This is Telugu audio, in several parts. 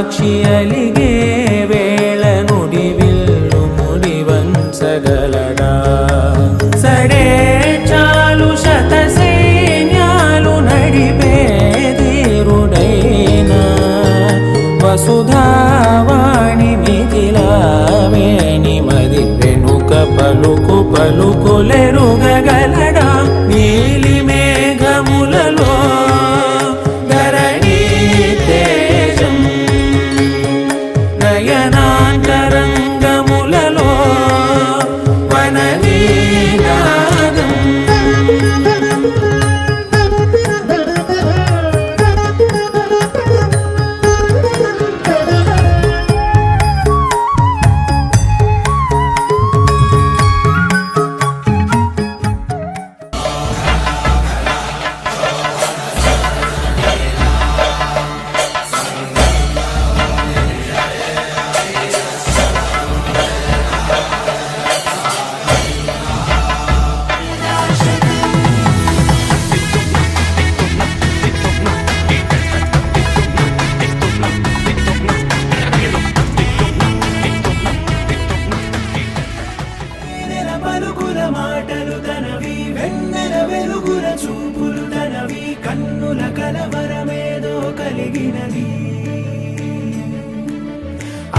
సాక్షి అలిగే వేళ నుడి విల్లు ముడి వంచగలడా సడే చాలు శత సైన్యాలు నడిపే ధీరుడైనా వసుధావాణి మిథిలావేణి మది వెనుక పలుకు పలుకులెరుగగలడా నీలి మేఘములలో ధరణి తేజం నయనాంతరంగములలో వననీనాదం మాటలు తనవి వెన్నెల వెలుగుల చూపులు తనవి కన్నుల కలవరమేదో కలిగినది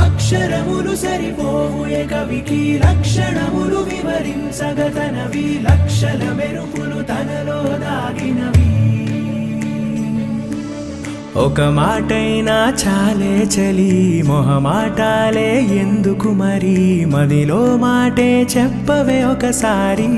అక్షరములు సరిపోవు ఏ కవికి లక్షణములు వివరించగ తనవి లక్షల మెరుపులు తనలో దాగినవి ఒక మాటైనా చాలే చలి మొహమాటాలే ఎందుకు మరి మదిలో మాటే చెప్పవే ఒకసారి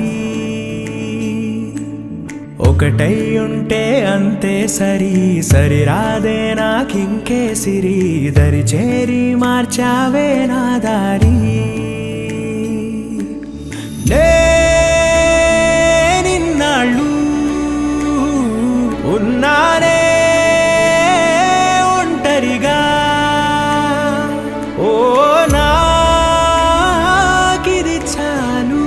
ఒకటై ఉంటే అంతే సరి సరిరాదే నాకింకే సిరి దరి చేరి మార్చావే నా దారి నిన్నాళ్ళు ఉన్నానే ఓ నాకిది చాలు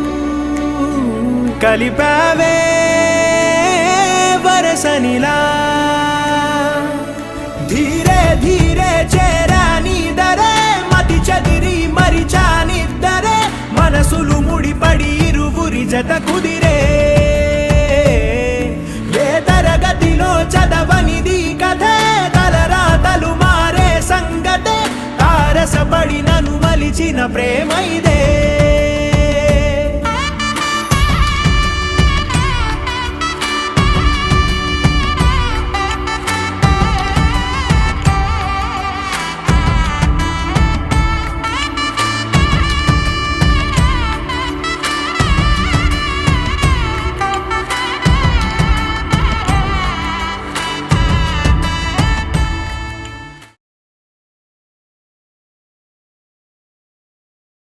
కలిపావే వరసనిలా ధీరే ధీరే చేరా నీదరే మతి చదిరి మరిచానిద్దరే మనసులు ముడిపడి ఇరువురి జత కుదిరే ఏ తరగతిలో చదవనిది కథే తలరాతలు మారే సంగతే తారసపడి నన్ను మలిచిన ప్రేమ